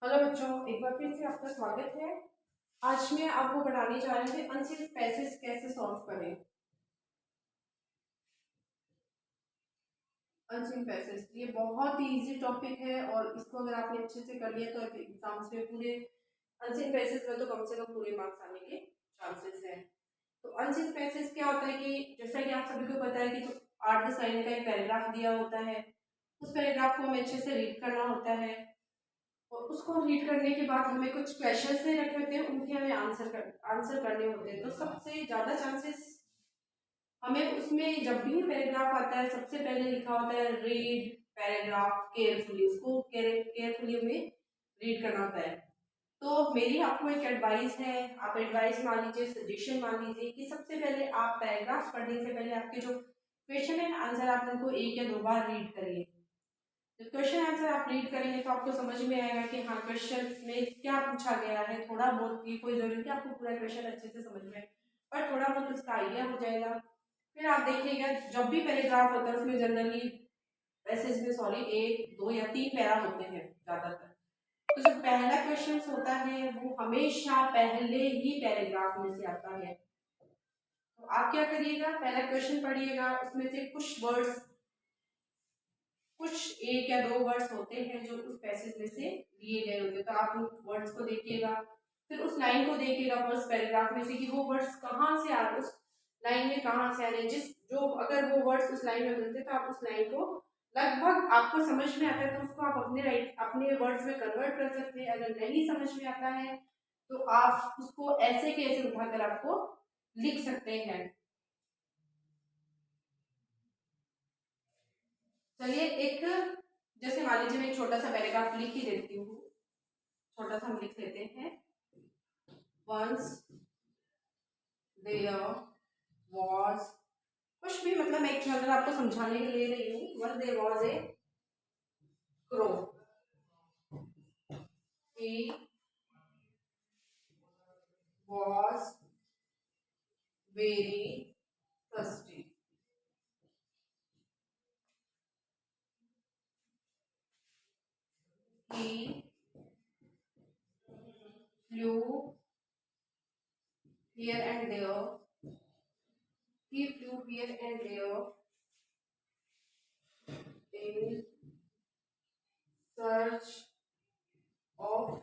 Hello बच्चों, एक बार फिर से आपका स्वागत है। आज मैं आपको बताने जा रही हूँ अनसिन पैसेज कैसे सॉल्व करें। अनसिन पैसेज ये बहुत ही इजी टॉपिक है और इसको अगर आपने अच्छे से कर लिया तो एग्जाम्स में पूरे अनसिन पैसेज में तो कम से कम पूरे मार्क्स आने के चांसेस हैं। तो अनसिन पैसेज क्या होता है कि जैसा कि आप सभी को पता है कि तो 8-10 लाइन का एक पैराग्राफ दिया होता है। उस पैराग्राफ को हमें अच्छे से रीड करना होता है और उसको रीड करने के बाद हमें कुछ क्वेश्चंस दे रखे होते हैं, उनके हमें आंसर करने होते हैं। तो सबसे ज़्यादा चांसेस हमें उसमें जब भी पैराग्राफ आता है सबसे पहले लिखा होता है रीड पैराग्राफ केयरफुली, उसको केयरफुली हमें रीड करना होता है। तो मेरी आपको एक एडवाइस है, आप एडवाइस मान लीजिए, सजेशन मान लीजिए कि सबसे पहले आप पैराग्राफ पढ़ने से पहले आपके जो क्वेश्चन है आंसर आप उनको 1 या 2 बार रीड करिए। जब क्वेश्चन आंसर आप रीड करेंगे तो आपको समझ में आएगा कि हाँ क्वेश्चन में क्या पूछा गया है। थोड़ा बहुत, ये कोई जरूरी नहीं कि आपको पूरा क्वेश्चन अच्छे से समझ में आए, पर थोड़ा बहुत उसका आइडिया हो जाएगा। फिर आप देखिएगा जब भी पैराग्राफ होता है उसमें जनरली पैसेज में सॉरी 1, 2 या 3 पैरा होते हैं ज्यादातर। तो जो पहला क्वेश्चन होता है वो हमेशा पहले ही पैराग्राफ में से आता है। तो आप क्या करिएगा, पहला क्वेश्चन पढ़िएगा, उसमें से कुछ 1 या 2 वर्ड्स होते हैं जो उस पैसेज में से लिए गए होते हैं। तो आप उन वर्ड्स को देखिएगा, फिर उस लाइन को देखिएगा फर्स्ट पैराग्राफ में से कि वो वर्ड्स कहाँ से आ रहे, उस लाइन में कहाँ से आ रहे हैं। जिस जो अगर वो वर्ड्स उस लाइन में मिलते हैं तो आप उस लाइन को लगभग आपको समझ में आता है तो उसको आप अपने वर्ड्स में कन्वर्ट कर सकते हैं। अगर नहीं समझ में आता है तो आप उसको ऐसे के ऐसे उठाकर आपको लिख सकते हैं। चलिए एक, जैसे मान लीजिए मैं एक छोटा सा पैराग्राफ लिख ही देती हूँ। छोटा सा हम लिख लेते हैं, वंस देयर वॉज, कुछ भी मतलब मैं एक अगर आपको समझाने के लिए रही हूँ, once there was a crow, he was very thirsty, he flew here and there, he flew here and there in search of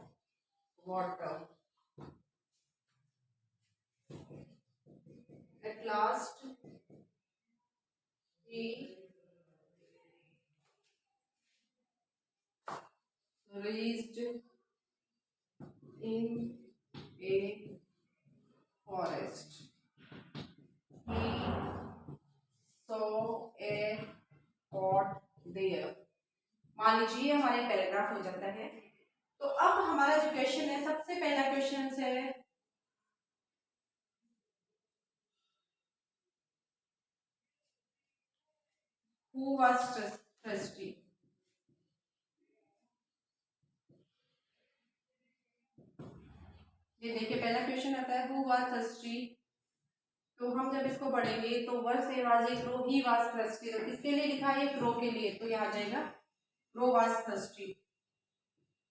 water, at last he reached in a forest, he saw a pot there। मान लीजिए हमारे paragraph हो जाता है। तो अब हमारा जो क्वेश्चन है, सबसे पहला क्वेश्चन है हु वाज thirsty। ये देखिए पहला क्वेश्चन आता है हु वाज thirsty। तो हम जब इसको पढ़ेंगे तो वर से was a crow, he was thirsty, तो इसके लिए लिखा है क्रो के लिए, तो ये आ जाएगा क्रो वाज thirsty।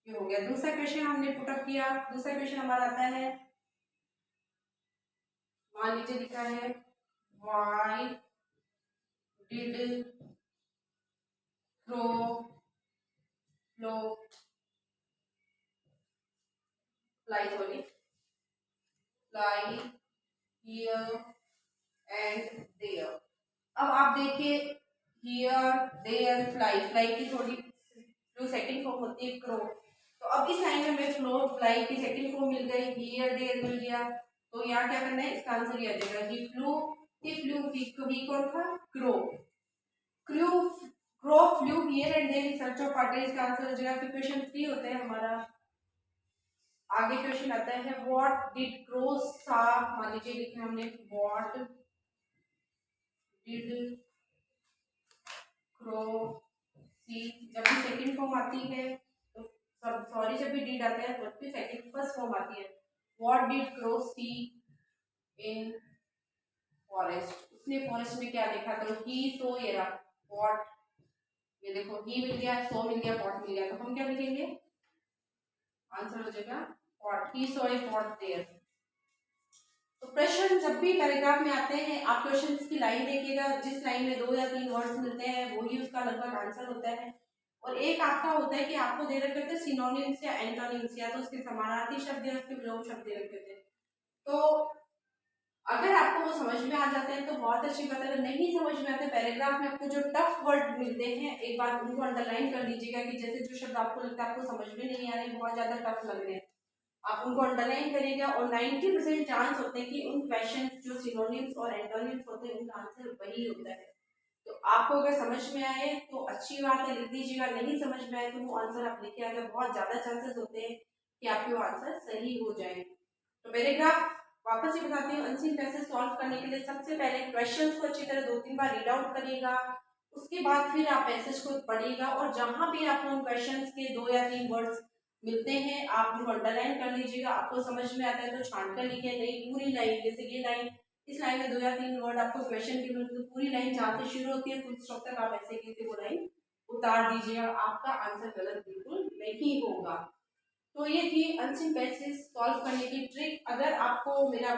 ये हो गया दूसरा क्वेश्चन हमने पुटअप किया। दूसरा क्वेश्चन हमारा आता है, मान लीजिए लिखा है why did crow flow fly sorry fly here and there. अब आप देखिए हियर देयर फ्लाई, फ्लाई की थोड़ी जो सेकंड फॉर्म होती है क्रो, तो अब इस लाइन में हमें फ्लो फ्लाई की सेकंड फॉर्म मिल गई, हियर देयर मिल गया। तो यहाँ क्या करना है, इसका आंसर ये आ जाएगा ही कौन था, crow. Crew crow flew here and there in search of water, इसका आंसर हो जाएगा। फिर क्वेश्चन 3 होता है हमारा, आगे क्वेश्चन आता है व्हाट डिड क्रो सा, मान लीजिए लिखा हमने व्हाट डिड क्रो सी। जब भी सेकंड फॉर्म आती है तो सब सॉरी जब भी डिड आता है तो फिर सेकंड फर्स्ट फॉर्म आती है। What did crow see in forest, उसने फॉरेस्ट में क्या देखा, तो ही सो ये रहा व्हाट, ये देखो ही मिल गया, सो मिल गया, व्हाट मिल गया। तो हम क्या लिखेंगे, आंसर हो जाएगा pot, he saw a pot there. तो प्रश्न जब भी पैराग्राफ में आते हैं आप क्वेश्चन की लाइन देखिएगा, जिस लाइन में 2 या 3 वर्ड्स मिलते हैं वही उसका लगभग आंसर होता है। और एक आपका होता है कि आपको दे रखे थे सिनोनिम्स या एंटोनिम्स, या तो उसके समानार्थी शब्द या उसके विलोम शब्द दे रखे थे। तो अगर आपको वो समझ में आ जाते हैं तो बहुत अच्छी बात है, अगर नहीं समझ में आते पैराग्राफ में आपको जो टफ वर्ड मिलते हैं एक बार उनको अंडरलाइन कर लीजिएगा कि जैसे जो शब्द आपको लगता है आपको समझ में नहीं आ रहे, बहुत ज्यादा टफ लग रहे हैं, आप उनको अंडरलाइन करिएगा और 90% चांस होते हैं कि उन क्वेश्चंस जो सिनोनिम्स और एंटोनिम्स होते हैं उनका आंसर वही होता है। तो आपको अगर समझ में आए तो अच्छी बात है, लिख दीजिएगा, नहीं समझ में आए तो वो आंसर आप लिखे आगे, बहुत ज्यादा चांसेस होते हैं कि आपके वो आंसर सही हो जाए। तो पैराग्राफ वापस से बताती हूँ, अनसीन पैसेज सॉल्व करने के लिए सबसे पहले क्वेश्चंस को अच्छी तरह 2-3 बार रीड आउट करिएगा, उसके बाद फिर आप पैसेज को पढ़िएगा और जहां भी आपको उन क्वेश्चंस के 2 या 3 वर्ड्स मिलते हैं आप उनको अंडरलाइन कर लीजिएगा, आपको समझ में आता है तो छांट कर लिखिए, नहीं पूरी लाइन, जैसे ये लाइन, इस लाइन में 2 या 3 वर्ड आपको क्वेश्चन के मिलते तो पूरी लाइन जहाँ से शुरू होती है फुल स्टॉप तक आप ऐसे कैसे वो लाइन उतार दीजिएगा, आपका आंसर गलत बिल्कुल नहीं होगा। तो ये थी अनसीन पैसेज सॉल्व करने की ट्रिक। अगर आपको मेरा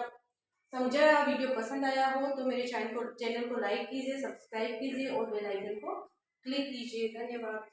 समझा वीडियो पसंद आया हो तो मेरे चैनल को लाइक कीजिए, सब्सक्राइब कीजिए और बेल आइकन को क्लिक कीजिए। धन्यवाद।